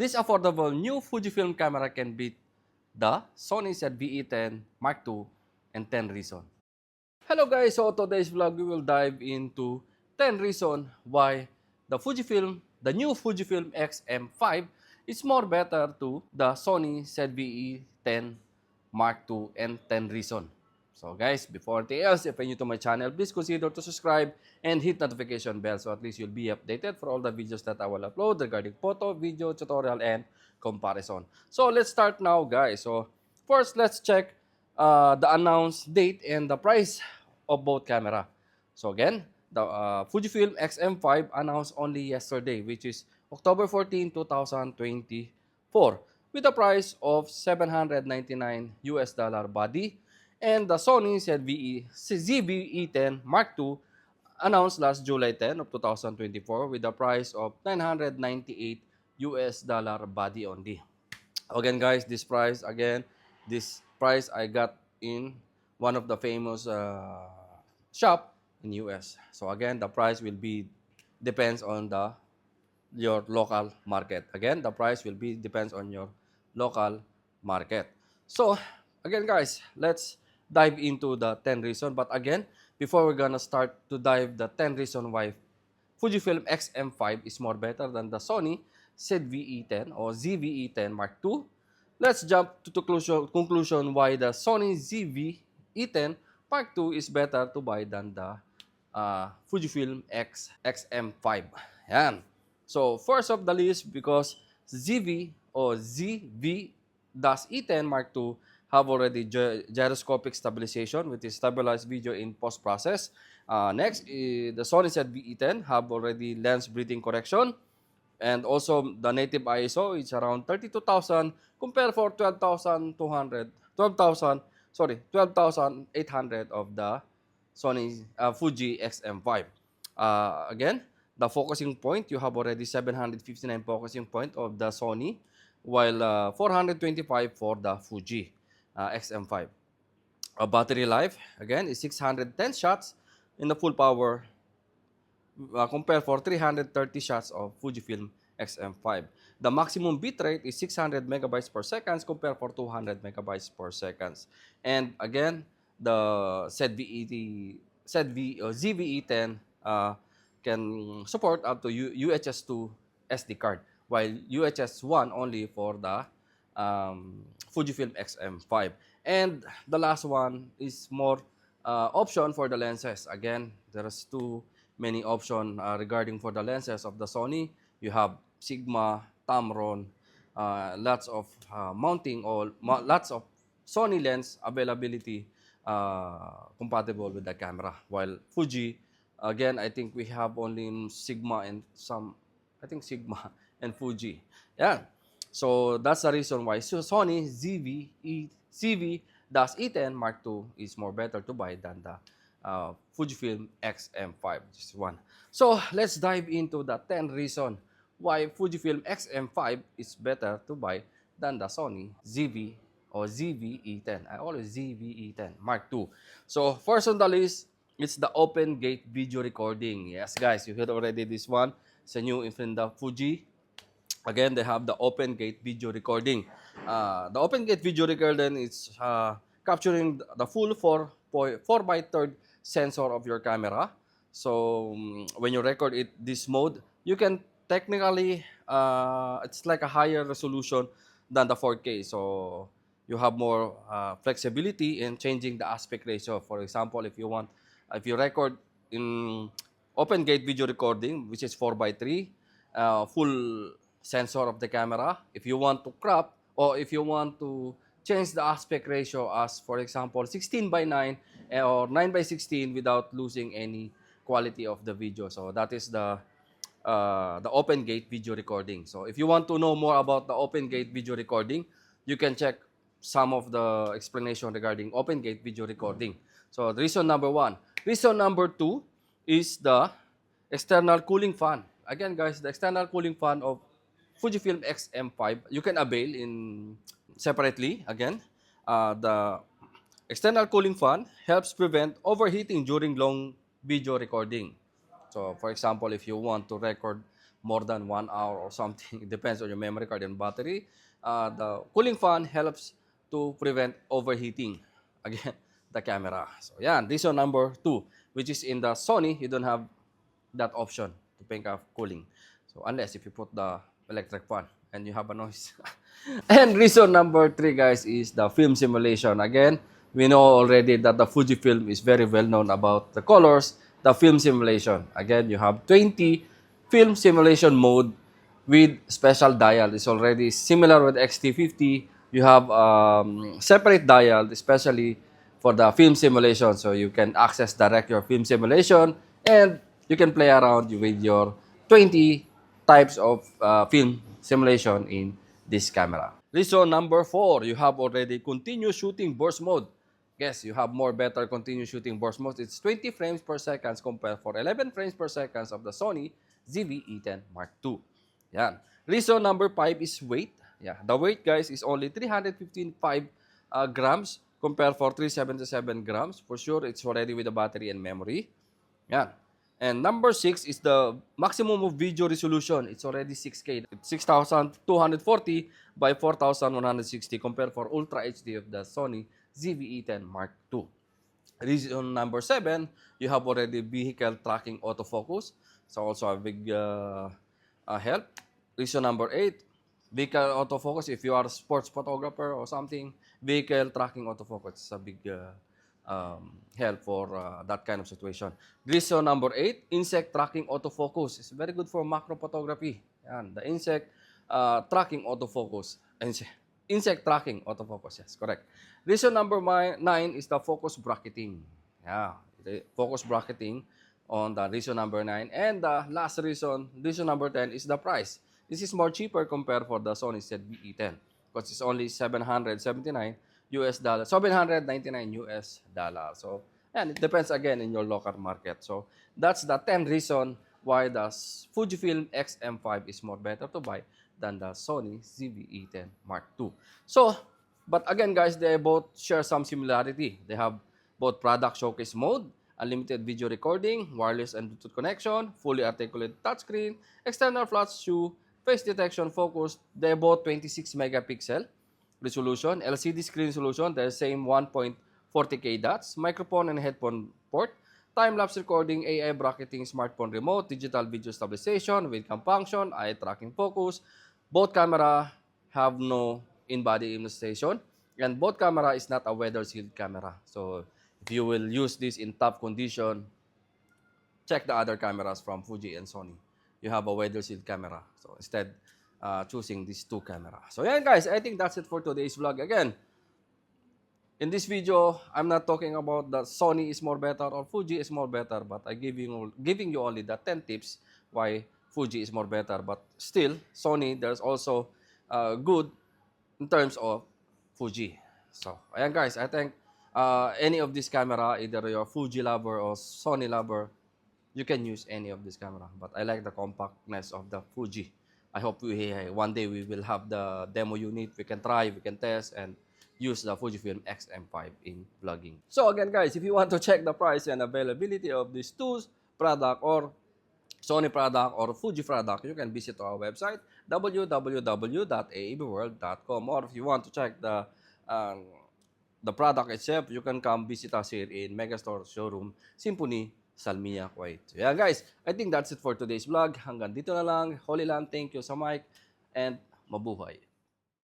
This affordable new Fujifilm camera can beat the Sony ZV-E10 Mark II and 10 reason. Hello guys, so today's vlog we will dive into 10 reasons why the new Fujifilm X-M5 is more better to the Sony ZV-E10 Mark II and 10 reason. So guys, before anything else, if you're new to my channel, please consider to subscribe and hit notification bell so at least you'll be updated for all the videos that I will upload regarding photo, video, tutorial, and comparison. So let's start now guys. So first, let's check the announced date and the price of both camera. So again, the Fujifilm X-M5 announced only yesterday, which is October 14, 2024, with a price of $799 body, and the Sony ZV-E10 Mark II announced last July 10 of 2024 with a price of $998 body only. Again guys, this price I got in one of the famous shop in US. So again, the price will be depends on your local market. Again, the price will be depends on your local market. So again guys, let's dive into the 10 reason. But again, before we're gonna start to dive the 10 reason why Fujifilm X-M5 is more better than the Sony ZV-E10 or ZV-E10 Mark II, let's jump to conclusion why the Sony ZV-E10 Mark II is better to buy than the Fujifilm X-M5. Yan. So first of the list, because ZV or ZV-E10 Mark II have already gyroscopic stabilization, which is stabilized video in post-process. Next, the Sony ZV-E10 have already lens breathing correction, and also the native ISO is around 32,000 compared for 12,800 of the Sony Fuji X-M5. Again, the focusing point, you have already 759 focusing point of the Sony, while 425 for the Fuji X-M5. Battery life, again, is 610 shots in the full power compared for 330 shots of Fujifilm X-M5. The maximum bitrate is 600 megabytes per second compared for 200 megabytes per second. And again, the ZV-E10 can support up to UHS 2 SD card, while UHS 1 only for the Fujifilm X-M5. And the last one is more option for the lenses. Again, there's too many options regarding for the lenses of the Sony. You have Sigma, Tamron, lots of mounting or lots of Sony lens availability compatible with the camera. While Fuji, again, I think we have only Sigma and Sigma and Fuji. Yeah. So that's the reason why Sony ZV-E10 Mark II is more better to buy than the Fujifilm X-M5, which is one. So let's dive into the 10 reasons why Fujifilm X-M5 is better to buy than the Sony ZV or ZV-E10. I always ZV-E10 Mark II. So first on the list, it's the open gate video recording. Yes, guys, you heard already this one. It's a new in the Fuji. Again, they have the open gate video recording. The open gate video recording is capturing the full 4x3 sensor of your camera. So when you record it this mode, you can technically, it's like a higher resolution than the 4K. So you have more flexibility in changing the aspect ratio. For example, if you record in open gate video recording, which is 4x3, full sensor of the camera, if you want to crop or if you want to change the aspect ratio as, for example, 16:9 or 9:16 without losing any quality of the video. So that is the open gate video recording. So if you want to know more about the open gate video recording, you can check some of the explanation regarding open gate video recording. So reason number one. Reason number two is the external cooling fan. Again guys, the external cooling fan of Fujifilm X-M5, you can avail in separately. Again, the external cooling fan helps prevent overheating during long video recording. So, for example, if you want to record more than 1 hour or something. It depends on your memory card and battery. The cooling fan helps to prevent overheating, again, the camera. So yeah, this one number 2, which is in the Sony, you don't have that option to pick up cooling. So unless if you put the electric fan and you have a noise. And reason number 3, guys, is the film simulation. Again, we know already that the Fujifilm is very well known about the colors, the film simulation. Again, you have 20 film simulation mode with special dial. It's already similar with XT50. You have separate dial, especially for the film simulation. So you can access direct your film simulation and you can play around with your 20 types of film simulation in this camera. Reason number 4, you have already continuous shooting burst mode. Yes, you have more better continuous shooting burst mode. It's 20 frames per second compared for 11 frames per second of the Sony ZV-E10 Mark II. Yan. Reason number 5 is weight. Yeah, the weight, guys, is only 315.5 grams compared for 377 grams. For sure, it's already with the battery and memory. Yan. And number 6 is the maximum of video resolution. It's already 6K. It's 6,240 by 4,160 compared for Ultra HD of the Sony ZV-E10 Mark II. Reason number 7, you have already vehicle tracking autofocus. So also a big help. Reason number 8, vehicle autofocus. If you are a sports photographer or something, vehicle tracking autofocus is a big help for that kind of situation. Reason number 8, insect tracking autofocus. It's very good for macro photography. Yan, the insect tracking autofocus. Insect tracking autofocus, yes, correct. Reason number 9 is the focus bracketing. Yeah, the focus bracketing on the reason number 9. And the last reason number 10, is the price. This is more cheaper compared for the Sony ZV-E10 because it's only $779 US dollars, $799 US dollars. So, and it depends again in your local market. So, that's the 10 reason why the Fujifilm X-M5 is more better to buy than the Sony ZV-E10 Mark II. So, but again, guys, they both share some similarity. They have both product showcase mode, unlimited video recording, wireless and Bluetooth connection, fully articulated touchscreen, external flash shoe, face detection focus. They're both 26 megapixel resolution, LCD screen solution, the same 1.40K dots, microphone and headphone port, time-lapse recording, AI bracketing, smartphone remote, digital video stabilization, webcam function, eye tracking focus. Both camera have no in-body immunization, and both camera is not a weather sealed camera. So if you will use this in tough condition, check the other cameras from Fuji and Sony. You have a weather sealed camera. So instead, choosing these two cameras. So yeah, guys, I think that's it for today's vlog. Again, in this video, I'm not talking about that Sony is more better or Fuji is more better, but I giving you only the 10 tips why Fuji is more better. But still, Sony, there's also good in terms of Fuji. So, ayan guys, I think any of this camera, either you're a Fuji lover or Sony lover, you can use any of this camera. But I like the compactness of the Fuji. I hope one day we will have the demo unit. We can try, we can test, and use the Fujifilm X-M5 in vlogging. So again, guys, if you want to check the price and availability of these two product or Sony product or Fuji product, you can visit our website www.aabworld.com, or if you want to check the product itself, you can come visit us here in Megastore Showroom, Symphony, Salmiya, Kuwait. So yeah, guys, I think that's it for today's vlog. Hanggang dito na lang. Holy Land, thank you sa mic, and mabuhay.